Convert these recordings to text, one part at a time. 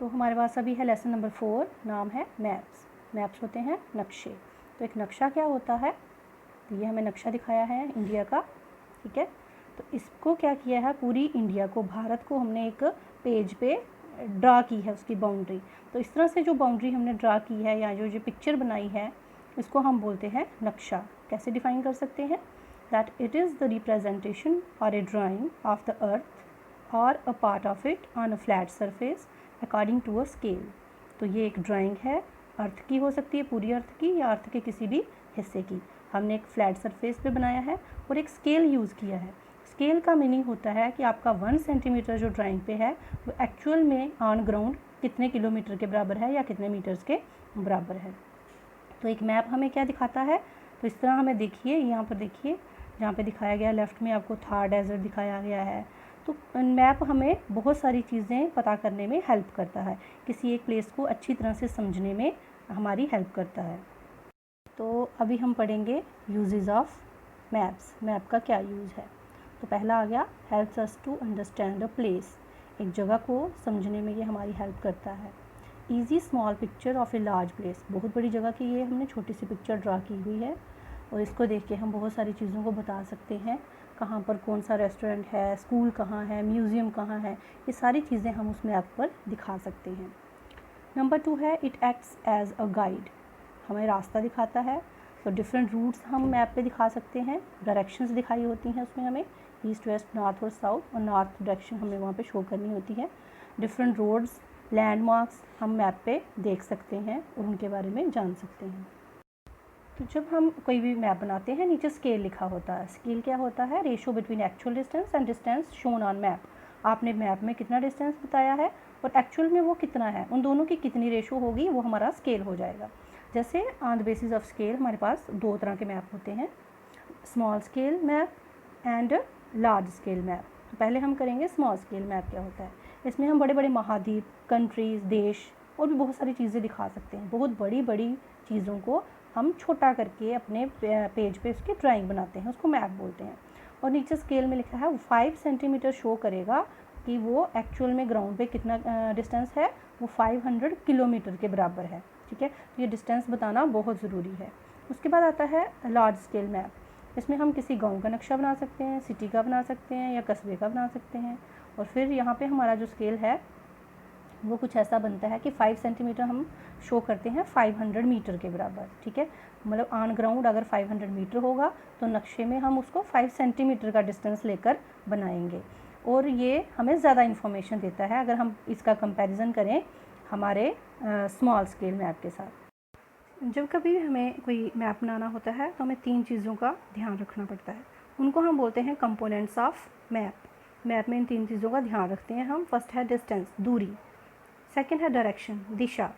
तो हमारे पास अभी है लेसन नंबर 4, नाम है मैप्स। मैप्स होते हैं नक्शे। तो एक नक्शा क्या होता है, तो ये हमें नक्शा दिखाया है इंडिया का, ठीक है। तो इसको क्या किया है, पूरी इंडिया को, भारत को हमने एक पेज पे ड्रा की है उसकी बाउंड्री। तो इस तरह से जो बाउंड्री हमने ड्रा की है या जो पिक्चर बनाई है, इसको हम बोलते हैं नक्शा। कैसे डिफाइन कर सकते हैं, that it is the representation or a drawing of the earth or a part of it on a flat surface according to a scale. तो ये एक ड्राइंग है, अर्थ की हो सकती है, पूरी अर्थ की या अर्थ के किसी भी हिस्से की। हमने एक फ्लैट सरफेस पे बनाया है और एक स्केल यूज़ किया है। स्केल का मीनिंग होता है कि आपका 1 सेंटीमीटर जो ड्राइंग पे है वो एक्चुअल में ऑन ग्राउंड कितने किलोमीटर के बराबर है या कितने मीटर्स के बराबर है। तो एक मैप हमें क्या दिखाता है, तो इस तरह हमें देखिए, यहाँ पर देखिए जहाँ पे दिखाया गया लेफ़्ट में आपको थार डेजर्ट दिखाया गया है। तो मैप हमें बहुत सारी चीज़ें पता करने में हेल्प करता है, किसी एक प्लेस को अच्छी तरह से समझने में हमारी हेल्प करता है। तो अभी हम पढ़ेंगे यूजेस ऑफ मैप्स। मैप का क्या यूज़ है। तो पहला आ गया, helps us to understand a place. एक जगह को समझने में ये हमारी हेल्प करता है। Easy small picture of a large place, बहुत बड़ी जगह की ये हमने छोटी सी पिक्चर ड्रा की हुई है और इसको देख के हम बहुत सारी चीज़ों को बता सकते हैं, कहाँ पर कौन सा रेस्टोरेंट है, स्कूल कहाँ है, म्यूज़ियम कहाँ है, ये सारी चीज़ें हम उस मैप पर दिखा सकते हैं। नंबर 2 है, it acts as a guide, हमें रास्ता दिखाता है। तो डिफरेंट रूट्स हम मैप पे दिखा सकते हैं, डायरेक्शंस दिखाई होती हैं उसमें हमें, ईस्ट वेस्ट नॉर्थ और साउथ, और नॉर्थ डायरेक्शन हमें वहाँ पे शो करनी होती है। डिफरेंट रोड्स, लैंडमार्क्स हम मैप पे देख सकते हैं और उनके बारे में जान सकते हैं। तो जब हम कोई भी मैप बनाते हैं, नीचे स्केल लिखा होता है। स्केल क्या होता है, ratio between actual distance and distance shown on map. आपने मैप में कितना डिस्टेंस बताया है और एक्चुअल में वो कितना है, उन दोनों की कितनी रेशो होगी, वो हमारा स्केल हो जाएगा। जैसे on the basis of scale हमारे पास 2 तरह के मैप होते हैं, small scale map and large scale map. तो पहले हम करेंगे स्मॉल स्केल मैप क्या होता है। इसमें हम बड़े बड़े महाद्वीप, कंट्रीज़, देश और भी बहुत सारी चीज़ें दिखा सकते हैं। बहुत बड़ी बड़ी चीज़ों को हम छोटा करके अपने पेज पे उसकी ड्राइंग बनाते हैं, उसको मैप बोलते हैं। और नीचे स्केल में लिखा है 5 सेंटीमीटर शो करेगा कि वो एक्चुअल में ग्राउंड पे कितना डिस्टेंस है, वो 500 किलोमीटर के बराबर है, ठीक है। तो ये डिस्टेंस बताना बहुत ज़रूरी है। उसके बाद आता है लार्ज स्केल मैप। इसमें हम किसी गांव का नक्शा बना सकते हैं, सिटी का बना सकते हैं या कस्बे का बना सकते हैं। और फिर यहाँ पे हमारा जो स्केल है वो कुछ ऐसा बनता है कि 5 सेंटीमीटर हम शो करते हैं 500 मीटर के बराबर, ठीक है। मतलब ऑन ग्राउंड अगर 500 मीटर होगा तो नक्शे में हम उसको 5 सेंटीमीटर का डिस्टेंस लेकर बनाएंगे और ये हमें ज़्यादा इन्फॉर्मेशन देता है अगर हम इसका कंपैरिजन करें हमारे स्मॉल स्केल मैप के साथ। जब कभी हमें कोई मैप बनाना होता है तो हमें 3 चीज़ों का ध्यान रखना पड़ता है, उनको हम बोलते हैं कंपोनेंट्स ऑफ मैप। मैप में इन 3 चीज़ों का ध्यान रखते हैं हम। फर्स्ट है डिस्टेंस, दूरी। सेकंड है डायरेक्शन, दिशा।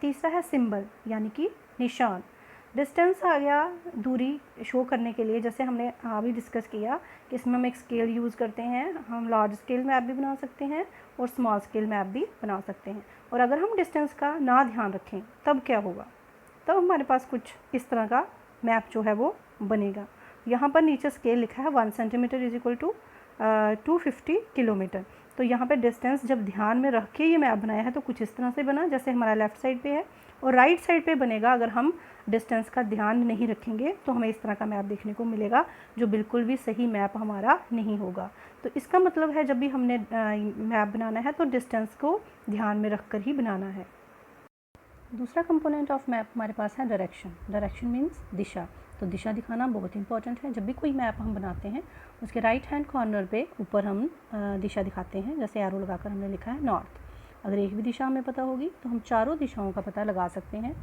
तीसरा है सिंबल यानी कि निशान। डिस्टेंस आ गया दूरी शो करने के लिए, जैसे हमने अभी डिस्कस किया कि इसमें हम एक स्केल यूज़ करते हैं, हम लार्ज स्केल मैप भी बना सकते हैं और स्मॉल स्केल मैप भी बना सकते हैं। और अगर हम डिस्टेंस का ना ध्यान रखें तब क्या होगा, तब हमारे पास कुछ इस तरह का मैप जो है वो बनेगा। यहाँ पर नीचे स्केल लिखा है 1 centimetre is equal to 250 kilometre. तो यहाँ पे डिस्टेंस जब ध्यान में रख के ये मैप बनाया है तो कुछ इस तरह से बना जैसे हमारा लेफ़्ट साइड पे है, और राइट साइड पे बनेगा अगर हम डिस्टेंस का ध्यान नहीं रखेंगे तो हमें इस तरह का मैप देखने को मिलेगा जो बिल्कुल भी सही मैप हमारा नहीं होगा। तो इसका मतलब है जब भी हमने मैप बनाना है तो डिस्टेंस को ध्यान में रख कर ही बनाना है। दूसरा कंपोनेंट ऑफ मैप हमारे पास है डायरेक्शन। डायरेक्शन मीन्स दिशा। तो दिशा दिखाना बहुत इंपॉर्टेंट है। जब भी कोई मैप हम बनाते हैं उसके राइट हैंड कॉर्नर पे ऊपर हम दिशा दिखाते हैं, जैसे एरो लगाकर हमने लिखा है नॉर्थ। अगर एक भी दिशा हमें पता होगी तो हम चारों दिशाओं का पता लगा सकते हैं।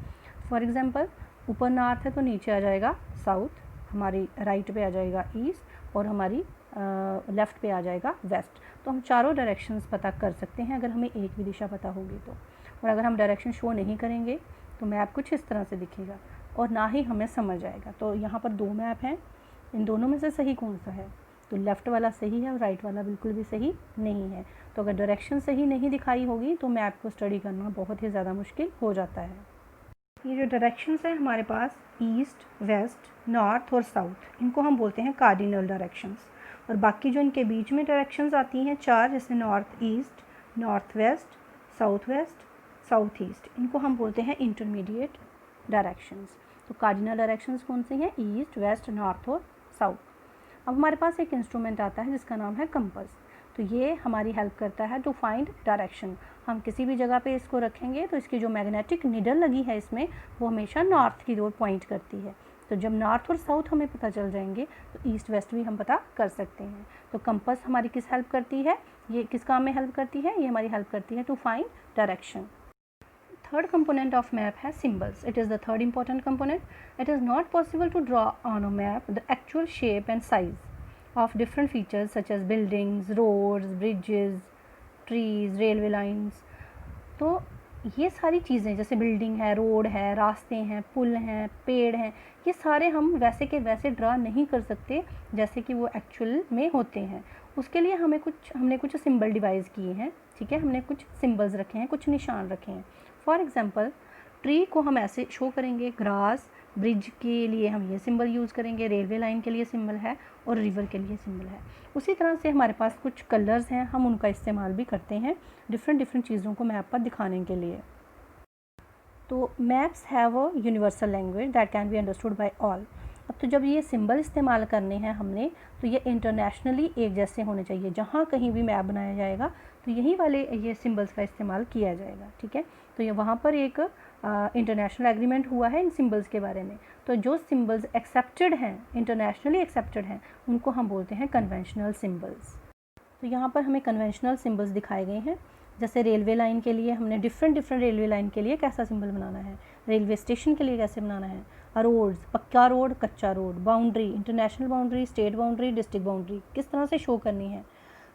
फॉर एग्जांपल ऊपर नॉर्थ है तो नीचे आ जाएगा साउथ, हमारी राइट पे आ जाएगा ईस्ट और हमारी लेफ़्ट पे आ जाएगा वेस्ट। तो हम चारों डायरेक्शंस पता कर सकते हैं अगर हमें एक भी दिशा पता होगी तो। और अगर हम डायरेक्शन शो नहीं करेंगे तो मैप कुछ इस तरह से दिखेगा और ना ही हमें समझ आएगा। तो यहाँ पर 2 मैप हैं, इन दोनों में से सही कौन सा है, तो लेफ़्ट वाला सही है और राइट वाला बिल्कुल भी सही नहीं है। तो अगर डायरेक्शन सही नहीं दिखाई होगी तो मैप को स्टडी करना बहुत ही ज़्यादा मुश्किल हो जाता है। ये जो डायरेक्शंस है हमारे पास ईस्ट, वेस्ट, नॉर्थ और साउथ, इनको हम बोलते हैं कार्डिनल डायरेक्शंस। और बाकी जो इनके बीच में डायरेक्शंस आती हैं 4, जैसे north east, north west, south west, south east, इनको हम बोलते हैं इंटरमीडिएट डायरेक्शंस। तो कार्डिनल डायरेक्शंस कौन से हैं? ईस्ट, वेस्ट, नॉर्थ और साउथ। अब हमारे पास एक इंस्ट्रूमेंट आता है जिसका नाम है कंपास। तो ये हमारी हेल्प करता है टू फाइंड डायरेक्शन। हम किसी भी जगह पे इसको रखेंगे तो इसकी जो मैग्नेटिक निडल लगी है इसमें, वो हमेशा नॉर्थ की ओर पॉइंट करती है। तो जब नॉर्थ और साउथ हमें पता चल जाएंगे तो ईस्ट वेस्ट भी हम पता कर सकते हैं। तो कंपास हमारी किस हेल्प करती है? ये किस काम में हेल्प करती है? ये हमारी हेल्प करती है to find direction. Third component of map has symbols. It is the third important component. It is not possible to draw on a map the actual shape and size of different features such as buildings, roads, bridges, trees, railway lines. तो ये सारी चीज़ें जैसे building है, road है, रास्ते हैं, पुल हैं, पेड़ हैं, ये सारे हम वैसे के वैसे ड्रा नहीं कर सकते जैसे कि वो एक्चुअल में होते हैं। उसके लिए हमने कुछ सिंबल डिवाइस किए हैं, ठीक है, हमने कुछ सिंबल्स रखे हैं, कुछ निशान रखे हैं। फॉर एग्जांपल ट्री को हम ऐसे शो करेंगे, ग्रास, ब्रिज के लिए हम ये सिंबल यूज़ करेंगे, रेलवे लाइन के लिए सिंबल है और रिवर के लिए सिंबल है। उसी तरह से हमारे पास कुछ कलर्स हैं, हम उनका इस्तेमाल भी करते हैं डिफरेंट चीज़ों को मैप पर दिखाने के लिए। तो maps have a universal language that can be understood by all. अब तो जब ये सिंबल इस्तेमाल करने हैं हमने, तो ये इंटरनेशनली एक जैसे होने चाहिए। जहाँ कहीं भी मैप बनाया जाएगा तो यही वाले ये सिंबल्स का इस्तेमाल किया जाएगा, ठीक है। तो ये वहाँ पर एक इंटरनेशनल एग्रीमेंट हुआ है इन सिंबल्स के बारे में। तो जो सिंबल्स एक्सेप्टेड हैं, इंटरनेशनली एक्सेप्टेड हैं, उनको हम बोलते हैं कन्वेंशनल सिंबल्स। तो यहाँ पर हमें कन्वेंशनल सिंबल्स दिखाए गए हैं। जैसे रेलवे लाइन के लिए हमने डिफरेंट रेलवे लाइन के लिए कैसा सिंबल बनाना है, रेलवे स्टेशन के लिए कैसे बनाना है, रोड्स, पक्का रोड, कच्चा road, boundary, international boundary, state boundary, district boundary किस तरह से शो करनी है,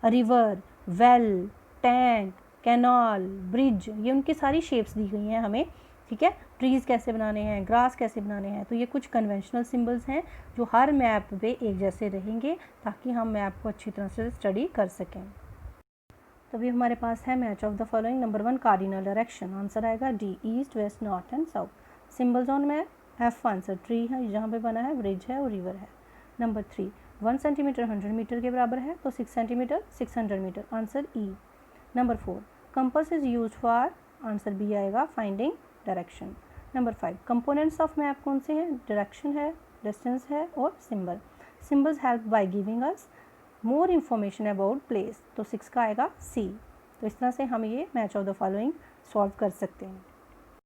river, well, tank, canal, bridge, ये उनकी सारी शेप्स दी गई हैं हमें, ठीक है। ट्रीज़ कैसे बनाने हैं, ग्रास कैसे बनाने हैं। तो ये कुछ कन्वेंशनल सिंबल्स हैं जो हर मैप पे एक जैसे रहेंगे ताकि हम मैप को अच्छी तरह से स्टडी कर सकें। तो अभी हमारे पास है match of the following. Number 1 cardinal direction, answer आएगा D, east, west, north and south. Symbols on map, F answer tree है, जहाँ पे बना है ब्रिज है और रिवर है। नंबर 3 1 सेंटीमीटर 100 मीटर के बराबर है, तो 6 centimetre 600 metre, answer E. Number 4 compass is use for, answer B आएगा finding direction. Number 5 components of map कौन से हैं? डायरेक्शन है, डिस्टेंस है और symbol. Symbols help by giving us more information about place, तो 6 का आएगा सी। तो इस तरह से हम ये match of the following solve कर सकते हैं।